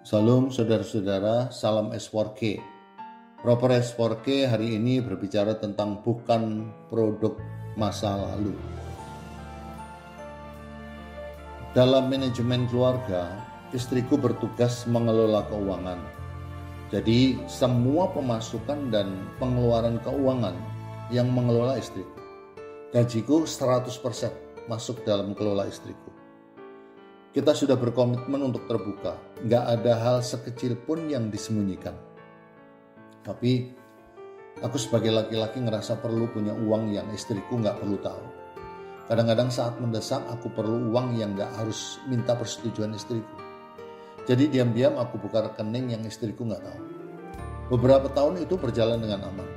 Salam saudara-saudara, salam S4K. Proper S4K hari ini berbicara tentang bukan produk masa lalu. Dalam manajemen keluarga, istriku bertugas mengelola keuangan. Jadi semua pemasukan dan pengeluaran keuangan yang mengelola istriku. Gajiku 100% masuk dalam kelola istriku. Kita sudah berkomitmen untuk terbuka, nggak ada hal sekecil pun yang disembunyikan. Tapi aku sebagai laki-laki ngerasa perlu punya uang yang istriku nggak perlu tahu. Kadang-kadang saat mendesak aku perlu uang yang nggak harus minta persetujuan istriku. Jadi diam-diam aku buka rekening yang istriku nggak tahu. Beberapa tahun itu berjalan dengan aman.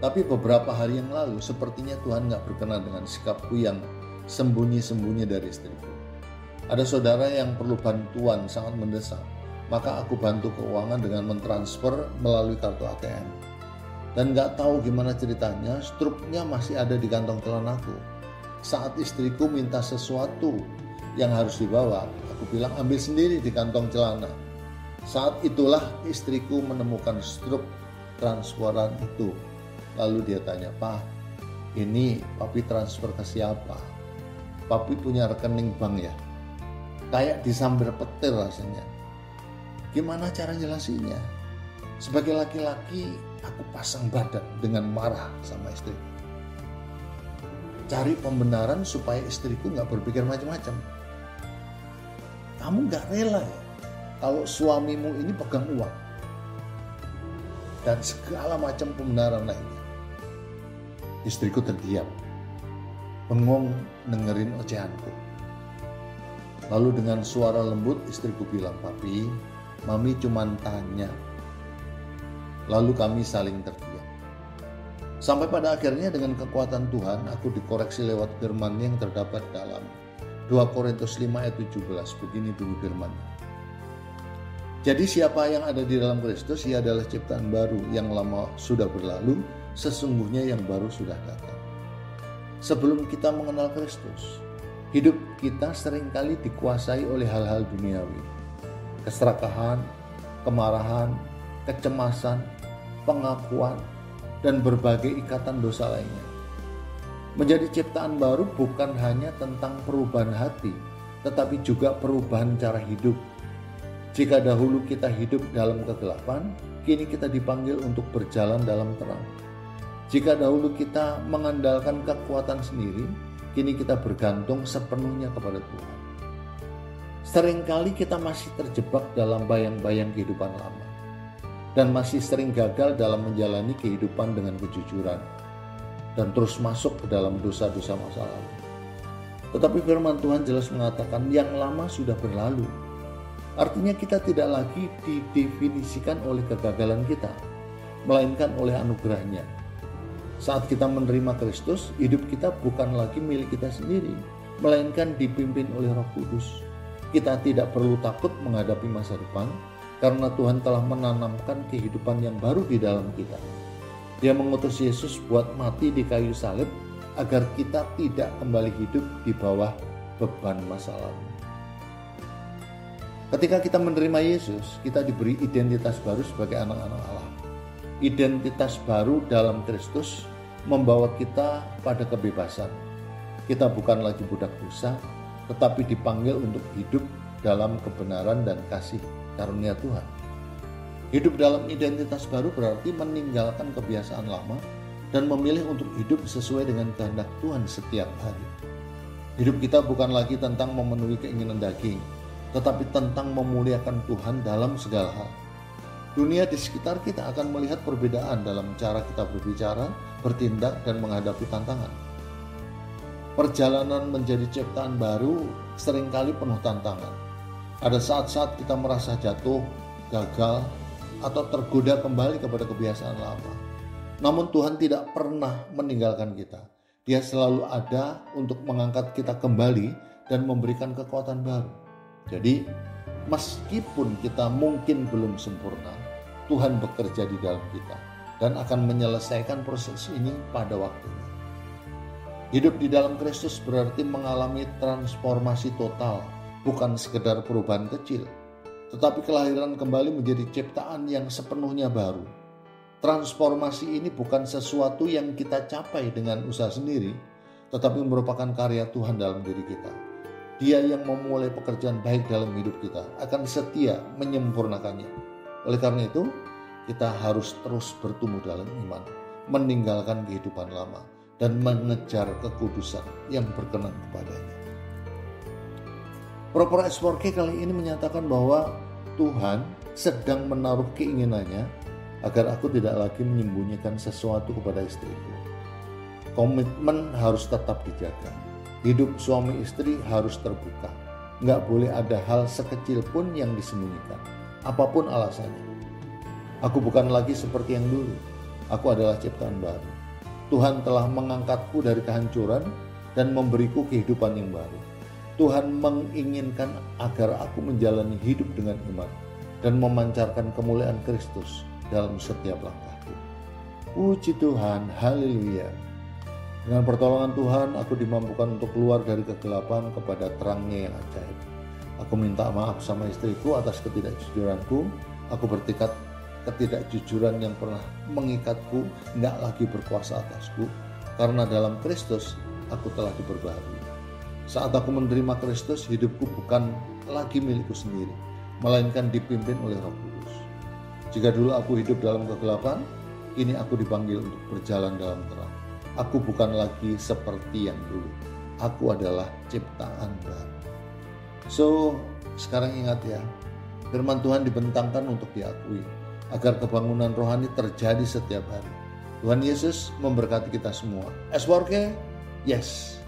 Tapi beberapa hari yang lalu sepertinya Tuhan nggak berkenan dengan sikapku yang sembunyi-sembunyi dari istriku. Ada saudara yang perlu bantuan sangat mendesak, maka aku bantu keuangan dengan mentransfer melalui kartu ATM. Dan gak tahu gimana ceritanya, struknya masih ada di kantong celanaku. Saat istriku minta sesuatu yang harus dibawa, aku bilang ambil sendiri di kantong celana. Saat itulah istriku menemukan struk transferan itu. Lalu dia tanya, "Pak, ini papi transfer ke siapa? Papi punya rekening bank ya?" Kayak disambar petir rasanya. Gimana cara jelasinnya? Sebagai laki-laki, aku pasang badan dengan marah sama istri. Cari pembenaran supaya istriku gak berpikir macam-macam. Kamu gak rela ya kalau suamimu ini pegang uang? Dan segala macam pembenaran lainnya. Istriku terdiam, bengong dengerin ocehanku. Lalu dengan suara lembut istriku bilang, "Papi, mami cuman tanya." Lalu kami saling terdiam. Sampai pada akhirnya dengan kekuatan Tuhan aku dikoreksi lewat firman yang terdapat dalam 2 Korintus 5 ayat 17. Begini bunyi firman-Nya. Jadi siapa yang ada di dalam Kristus, ia adalah ciptaan baru, yang lama sudah berlalu, sesungguhnya yang baru sudah datang. Sebelum kita mengenal Kristus, hidup kita seringkali dikuasai oleh hal-hal duniawi. Keserakahan, kemarahan, kecemasan, pengakuan, dan berbagai ikatan dosa lainnya. Menjadi ciptaan baru bukan hanya tentang perubahan hati, tetapi juga perubahan cara hidup. Jika dahulu kita hidup dalam kegelapan, kini kita dipanggil untuk berjalan dalam terang. Jika dahulu kita mengandalkan kekuatan sendiri, kini kita bergantung sepenuhnya kepada Tuhan. Seringkali kita masih terjebak dalam bayang-bayang kehidupan lama dan masih sering gagal dalam menjalani kehidupan dengan kejujuran dan terus masuk ke dalam dosa-dosa masa lalu. Tetapi firman Tuhan jelas mengatakan yang lama sudah berlalu. Artinya kita tidak lagi didefinisikan oleh kegagalan kita, melainkan oleh anugerah-Nya. Saat kita menerima Kristus, hidup kita bukan lagi milik kita sendiri, melainkan dipimpin oleh Roh Kudus. Kita tidak perlu takut menghadapi masa depan, karena Tuhan telah menanamkan kehidupan yang baru di dalam kita. Dia mengutus Yesus buat mati di kayu salib, agar kita tidak kembali hidup di bawah beban masa lalu. Ketika kita menerima Yesus, kita diberi identitas baru sebagai anak-anak Allah. Identitas baru dalam Kristus membawa kita pada kebebasan. Kita bukan lagi budak dosa, tetapi dipanggil untuk hidup dalam kebenaran dan kasih karunia Tuhan. Hidup dalam identitas baru berarti meninggalkan kebiasaan lama dan memilih untuk hidup sesuai dengan kehendak Tuhan setiap hari. Hidup kita bukan lagi tentang memenuhi keinginan daging, tetapi tentang memuliakan Tuhan dalam segala hal. Dunia di sekitar kita akan melihat perbedaan dalam cara kita berbicara, bertindak, dan menghadapi tantangan. Perjalanan menjadi ciptaan baru seringkali penuh tantangan. Ada saat-saat kita merasa jatuh, gagal, atau tergoda kembali kepada kebiasaan lama. Namun Tuhan tidak pernah meninggalkan kita. Dia selalu ada untuk mengangkat kita kembali dan memberikan kekuatan baru. Jadi, meskipun kita mungkin belum sempurna, Tuhan bekerja di dalam kita dan akan menyelesaikan proses ini pada waktunya. Hidup di dalam Kristus berarti mengalami transformasi total, bukan sekedar perubahan kecil. Tetapi kelahiran kembali menjadi ciptaan yang sepenuhnya baru. Transformasi ini bukan sesuatu yang kita capai dengan usaha sendiri, tetapi merupakan karya Tuhan dalam diri kita. Dia yang memulai pekerjaan baik dalam hidup kita akan setia menyempurnakannya. Oleh karena itu, kita harus terus bertumbuh dalam iman, meninggalkan kehidupan lama, dan mengejar kekudusan yang berkenan kepadanya. Propera S4K kali ini menyatakan bahwa Tuhan sedang menaruh keinginannya agar aku tidak lagi menyembunyikan sesuatu kepada istriku. Komitmen harus tetap dijaga. Hidup suami istri harus terbuka. Nggak boleh ada hal sekecil pun yang disembunyikan, apapun alasannya. Aku bukan lagi seperti yang dulu. Aku adalah ciptaan baru. Tuhan telah mengangkatku dari kehancuran dan memberiku kehidupan yang baru. Tuhan menginginkan agar aku menjalani hidup dengan iman dan memancarkan kemuliaan Kristus dalam setiap langkahku. Puji Tuhan, haleluya. Dengan pertolongan Tuhan, aku dimampukan untuk keluar dari kegelapan kepada terangnya yang ajaib. Aku minta maaf sama istriku atas ketidakjujuranku. Aku bertekad ketidakjujuran yang pernah mengikatku tidak lagi berkuasa atasku, karena dalam Kristus aku telah diperbaharui. Saat aku menerima Kristus, hidupku bukan lagi milikku sendiri, melainkan dipimpin oleh Roh Kudus. Jika dulu aku hidup dalam kegelapan, kini aku dipanggil untuk berjalan dalam terang. Aku bukan lagi seperti yang dulu. Aku adalah ciptaan baru. So, sekarang ingat ya, firman Tuhan dibentangkan untuk diakui, agar kebangunan rohani terjadi setiap hari. Tuhan Yesus memberkati kita semua. S4K, yes.